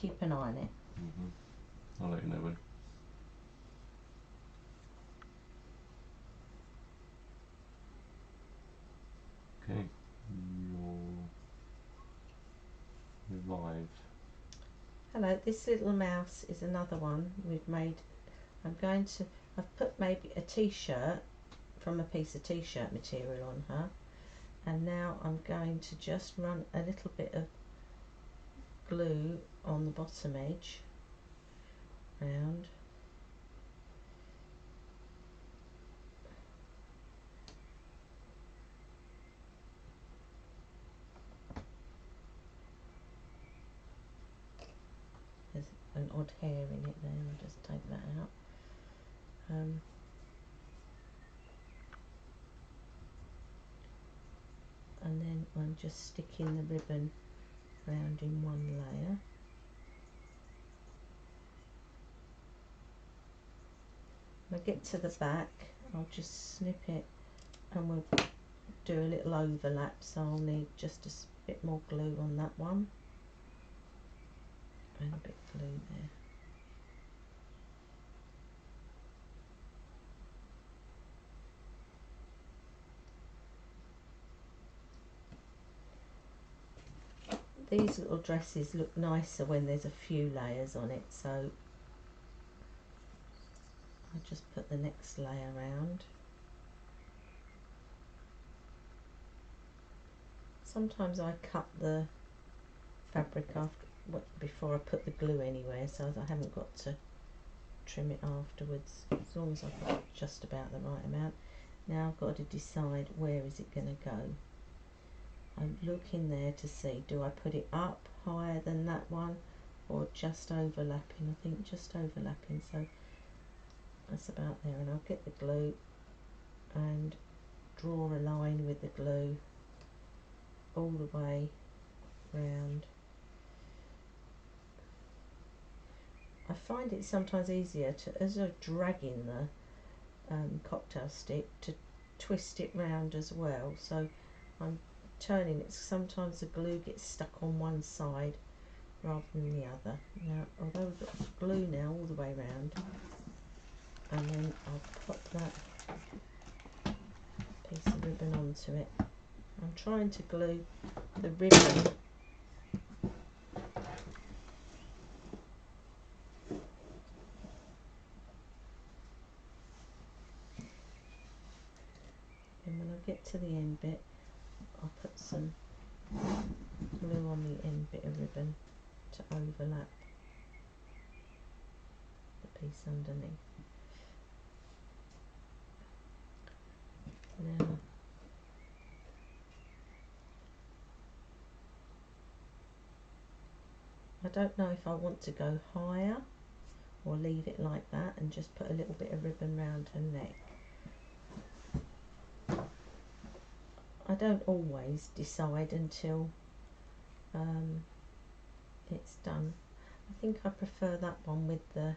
keep an eye on it. I'll let you know when. Okay, you're live. Hello, this little mouse is another one we've made. I've put maybe a t-shirt from a piece of t-shirt material on her, and now I'm going to just run a little bit of glue on the bottom edge round. There's an odd hair in it there, I'll just take that out. And then I'm just sticking the ribbon round in one layer. When I get to the back, I'll just snip it and we'll do a little overlap, so I'll need just a bit more glue on that one and a bit of glue there. These little dresses look nicer when there's a few layers on it, so I'll just put the next layer round. Sometimes I cut the fabric before I put the glue anywhere, so I haven't got to trim it afterwards, as long as I've got just about the right amount. Now I've got to decide where is it going to go. I'm looking there to see, do I put it up higher than that one or just overlapping? I think just overlapping, so that's about there. And I'll get the glue and draw a line with the glue all the way round. I find it sometimes easier to, as I'm dragging the cocktail stick, to twist it round as well, so I'm turning it. Sometimes the glue gets stuck on one side rather than the other. Now, although we've got glue now all the way round, and then I'll pop that piece of ribbon onto it. I'm trying to glue the ribbon and when I get to the end bit, I'll put some glue on the end bit of ribbon to overlap the piece underneath. Now, I don't know if I want to go higher or leave it like that and just put a little bit of ribbon round her neck. I don't always decide until it's done. I think I prefer that one with the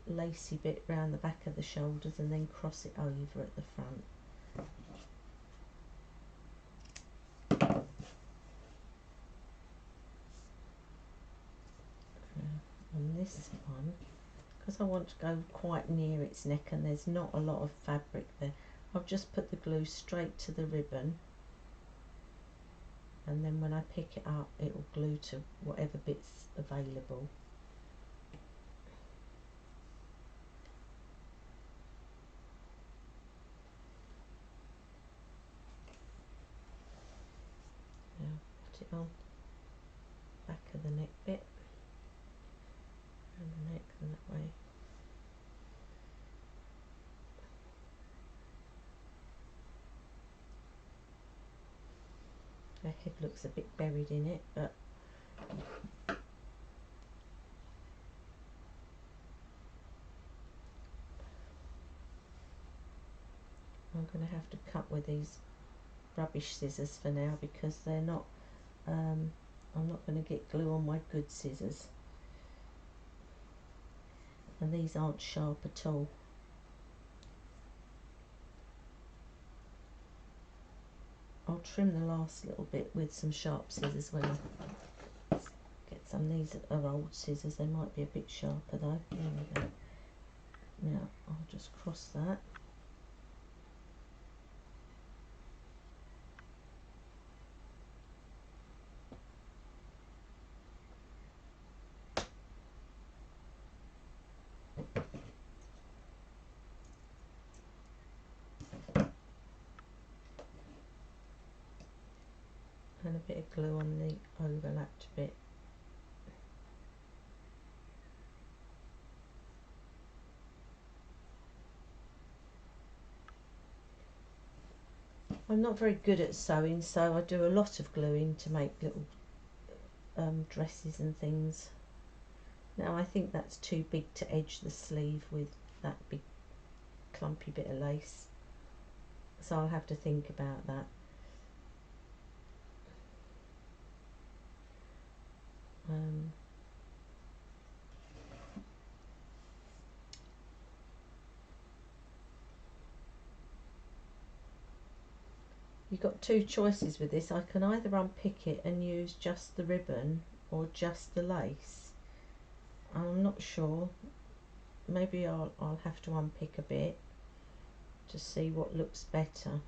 lacy bit round the back of the shoulders and then cross it over at the front. On this one, because I want to go quite near its neck and there's not a lot of fabric there, I'll just put the glue straight to the ribbon, and then when I pick it up it will glue to whatever bit's available. Now put it on back of the neck bit and the neck, and that way her head looks a bit buried in it, but I'm going to have to cut with these rubbish scissors for now, because they're not, I'm not going to get glue on my good scissors, and these aren't sharp at all. I'll trim the last little bit with some sharp scissors when I get Some of these are old scissors, they might be a bit sharper though. There we go. Now I'll just cross that. And a bit of glue on the overlapped bit. I'm not very good at sewing, so I do a lot of gluing to make little dresses and things. Now I think that's too big to edge the sleeve with that big clumpy bit of lace, so I'll have to think about that. You've got two choices with this. I can either unpick it and use just the ribbon or just the lace. I'm not sure. Maybe I'll have to unpick a bit to see what looks better.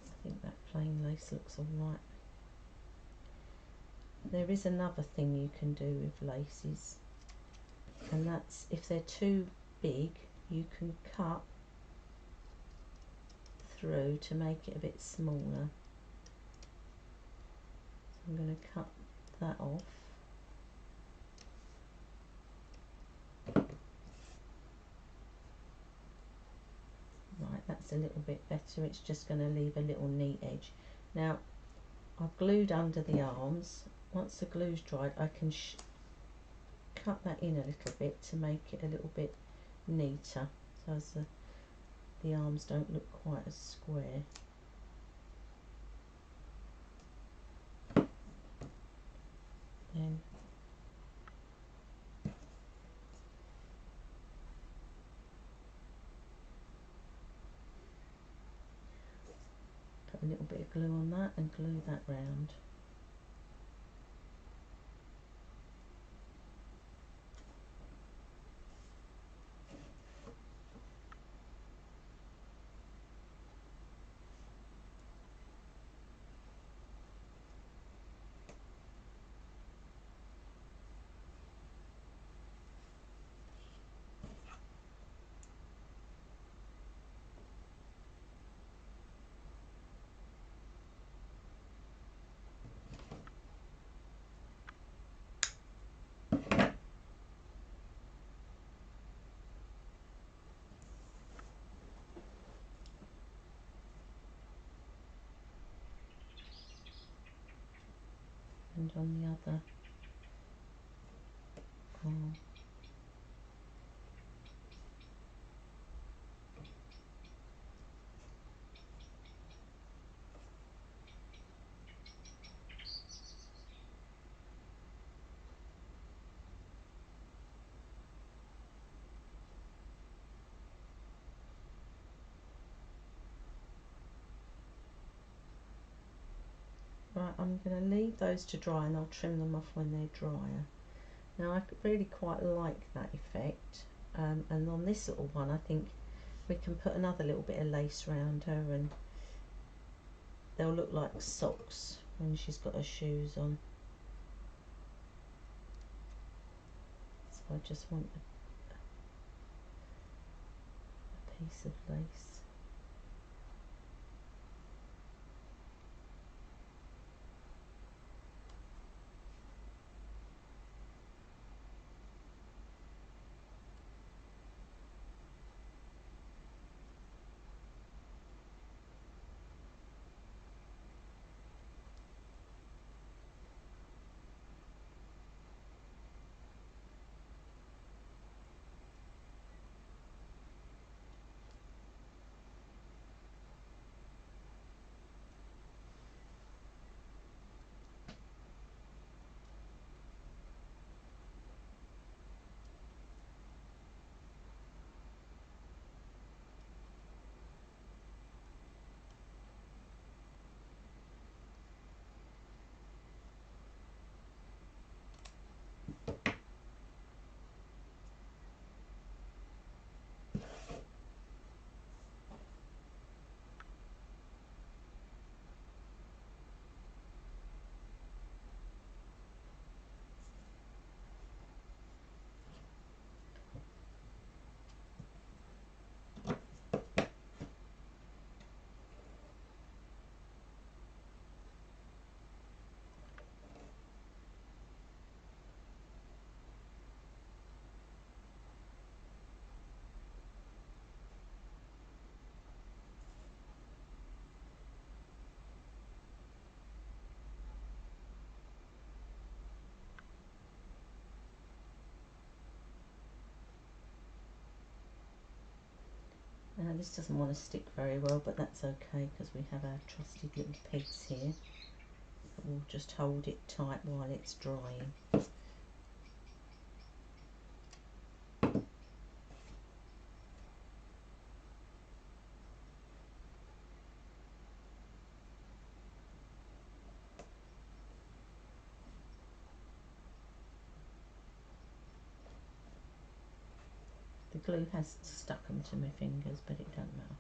I think that plain lace looks alright. There is another thing you can do with laces, and that's if they're too big, you can cut through to make it a bit smaller. So I'm going to cut that off. Right, that's a little bit better. It's just going to leave a little neat edge. Now I've glued under the arms. Once the glue's dried, I can cut that in a little bit to make it a little bit neater, so as the arms don't look quite as square. Then put a little bit of glue on that and glue that round. And on the other arm. Right, I'm going to leave those to dry and I'll trim them off when they're drier. Now I really quite like that effect, and on this little one I think we can put another little bit of lace around her and they'll look like socks when she's got her shoes on. So I just want a piece of lace. This doesn't want to stick very well, but that's okay because we have our trusted little pegs here. We'll just hold it tight while it's drying. The glue has stuck them to my fingers, but it don't matter.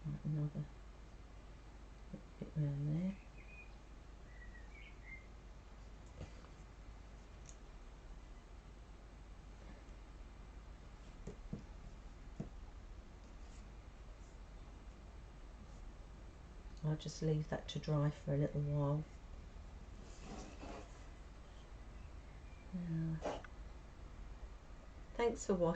Right, another bit round there. I'll just leave that to dry for a little while. Thanks for watching.